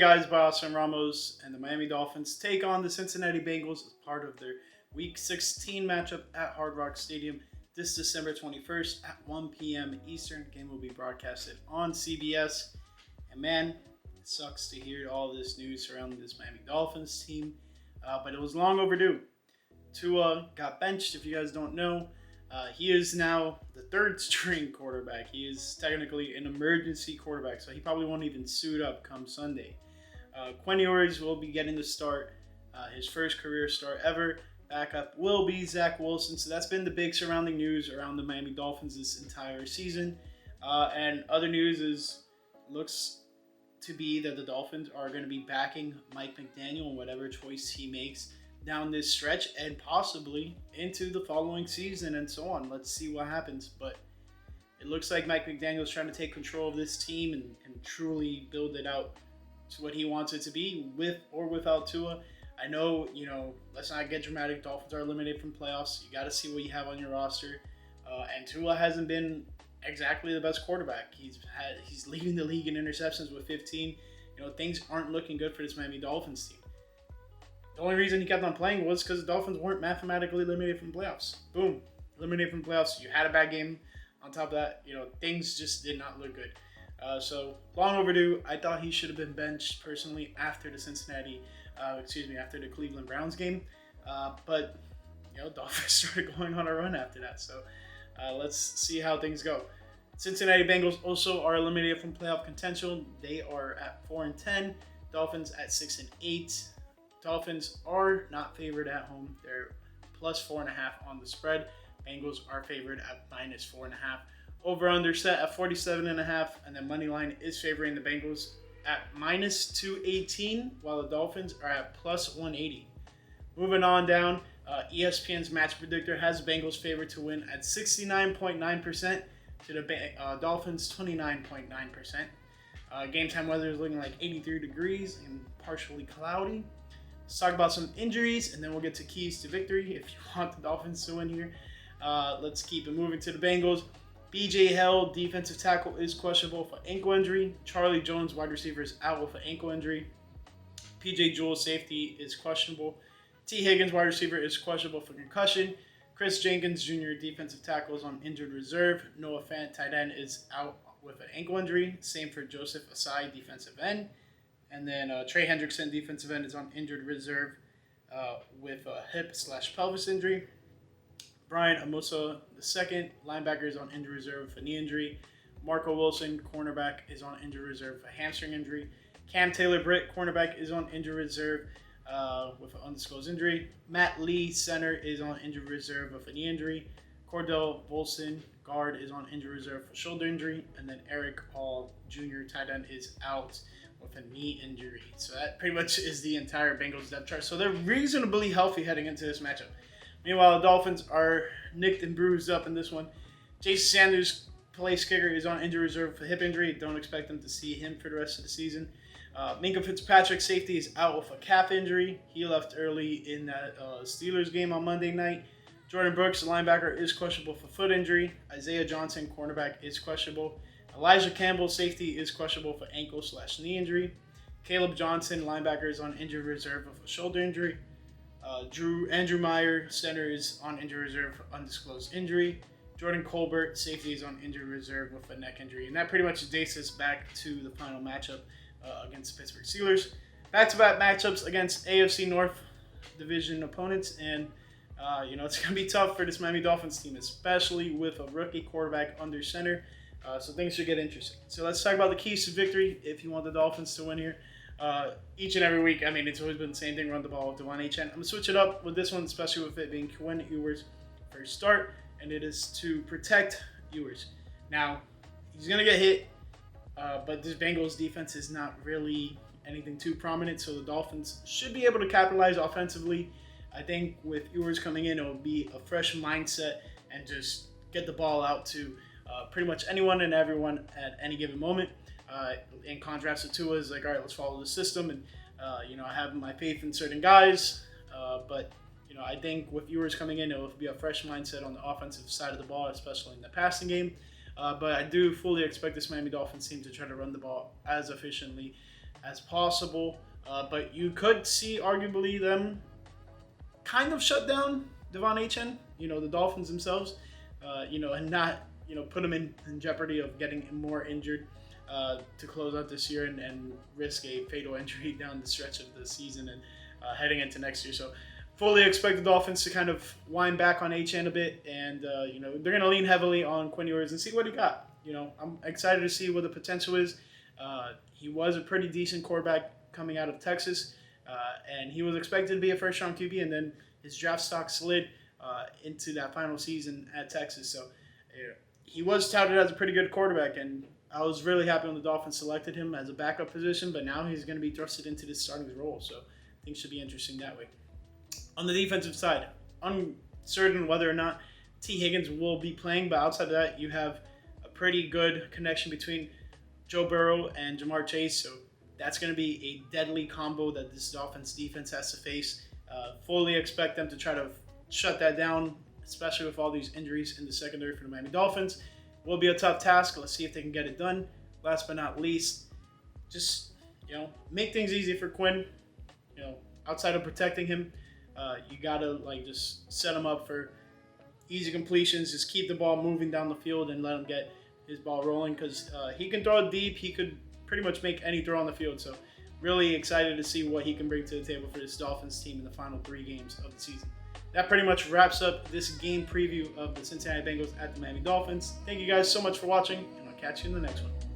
guys, Boston Ramos and the Miami Dolphins take on the Cincinnati Bengals as part of their Week 16 matchup at Hard Rock Stadium this December 21st at 1 p.m. Eastern. The game will be broadcasted on CBS. And man, it sucks to hear all this news surrounding this Miami Dolphins team, but it was long overdue. Tua got benched, if you guys don't know. He is now the third string quarterback. He is technically an emergency quarterback, so he probably won't even suit up come Sunday. Quinn Ewers will be getting the start, his first career start ever. Backup will be Zach Wilson. So that's been the big surrounding news around the Miami Dolphins this entire season. And other news looks to be that the Dolphins are going to be backing Mike McDaniel in whatever choice he makes down this stretch and possibly into the following season and so on. Let's see what happens. But it looks like Mike McDaniel is trying to take control of this team and truly build it out to what he wants it to be with or without Tua. I know, let's not get dramatic. Dolphins are eliminated from playoffs. You got to see what you have on your roster. And Tua hasn't been exactly the best quarterback. He's leading the league in interceptions with 15. Things aren't looking good for this Miami Dolphins team. The only reason he kept on playing was because the Dolphins weren't mathematically eliminated from playoffs. Boom, eliminated from playoffs. You had a bad game. On top of that, things just did not look good. So long overdue. I thought he should have been benched personally after the Cleveland Browns game. But Dolphins started going on a run after that. So let's see how things go. Cincinnati Bengals also are eliminated from playoff contention. They are at 4-10. Dolphins at 6-8. Dolphins are not favored at home. They're plus 4.5 on the spread. Bengals are favored at minus 4.5. Over/under set at 47.5, and then money line is favoring the Bengals at minus 218, while the Dolphins are at plus 180. Moving on down, ESPN's match predictor has Bengals favored to win at 69.9% to the Dolphins 29.9%. Game time weather is looking like 83 degrees and partially cloudy. Let's talk about some injuries, and then we'll get to keys to victory if you want the Dolphins to win here. Let's keep it moving to the Bengals. B.J. Hill, defensive tackle, is questionable for ankle injury. Charlie Jones, wide receiver, is out with an ankle injury. P.J. Jewell, safety, is questionable. T. Higgins, wide receiver, is questionable for concussion. Chris Jenkins, Jr., defensive tackle, is on injured reserve. Noah Fant, tight end, is out with an ankle injury. Same for Joseph Asai, defensive end. And then Trey Hendrickson, defensive end, is on injured reserve with a hip/pelvis injury. Brian Amusa II, linebacker, is on injured reserve with a knee injury. Marco Wilson, cornerback, is on injured reserve with a hamstring injury. Cam Taylor-Britt, cornerback, is on injured reserve with an undisclosed injury. Matt Lee, center, is on injured reserve with a knee injury. Cordell Volson, guard, is on injured reserve for shoulder injury. And then Eric Hall, Jr., tight end, is out with a knee injury. So that pretty much is the entire Bengals depth chart. So they're reasonably healthy heading into this matchup. Meanwhile, the Dolphins are nicked and bruised up in this one. Jason Sanders, place kicker, is on injured reserve for hip injury. Don't expect them to see him for the rest of the season. Minka Fitzpatrick, safety, is out with a calf injury. He left early in that Steelers game on Monday night. Jordan Brooks, the linebacker, is questionable for foot injury. Isaiah Johnson, cornerback, is questionable. Elijah Campbell, safety, is questionable for ankle/knee injury. Caleb Johnson, linebacker, is on injured reserve with a shoulder injury. Andrew Meyer, center, is on injured reserve for undisclosed injury. Jordan Colbert, safety, is on injured reserve with a neck injury. And that pretty much dates us back to the final matchup against the Pittsburgh Steelers. Back-to-back matchups against AFC North division opponents. And, it's going to be tough for this Miami Dolphins team, especially with a rookie quarterback under center. So things should get interesting. So let's talk about the keys to victory if you want the Dolphins to win here. Each and every week, it's always been the same thing, run the ball with Devon Achane. I'm going to switch it up with this one, especially with it being Quinn Ewers' first start, and it is to protect Ewers. Now, he's going to get hit, but this Bengals defense is not really anything too prominent, so the Dolphins should be able to capitalize offensively. I think with Ewers coming in, it will be a fresh mindset and just get the ball out to pretty much anyone and everyone at any given moment. In contrast to Tua, is like, all right, let's follow the system, and I have my faith in certain guys, but I think with Ewers coming in, it will be a fresh mindset on the offensive side of the ball, especially in the passing game. But I do fully expect this Miami Dolphins team to try to run the ball as efficiently as possible. But you could see arguably them kind of shut down Devon Achane, the Dolphins themselves, and not, put them in jeopardy of getting more injured to close out this year and risk a fatal injury down the stretch of the season and heading into next year. So fully expect the Dolphins to kind of wind back on Achane a bit, and they're going to lean heavily on Quinn Ewers and see what he got. I'm excited to see what the potential is. He was a pretty decent quarterback coming out of Texas, and he was expected to be a first-round QB, and then his draft stock slid into that final season at Texas. So he was touted as a pretty good quarterback, and I was really happy when the Dolphins selected him as a backup position, but now he's going to be thrusted into this starting role, so things should be interesting that way. On the defensive side, uncertain whether or not T. Higgins will be playing, but outside of that, you have a pretty good connection between Joe Burrow and Jamar Chase, so that's going to be a deadly combo that this Dolphins defense has to face. Fully expect them to try to shut that down, especially with all these injuries in the secondary for the Miami Dolphins. Will be a tough task. Let's see if they can get it done. Last but not least, just make things easy for Quinn. Outside of protecting him, you gotta just set him up for easy completions. Just keep the ball moving down the field and let him get his ball rolling, because he can throw it deep. He could pretty much make any throw on the field. So really excited to see what he can bring to the table for this Dolphins team in the final 3 games of the season. That pretty much wraps up this game preview of the Cincinnati Bengals at the Miami Dolphins. Thank you guys so much for watching, and I'll catch you in the next one.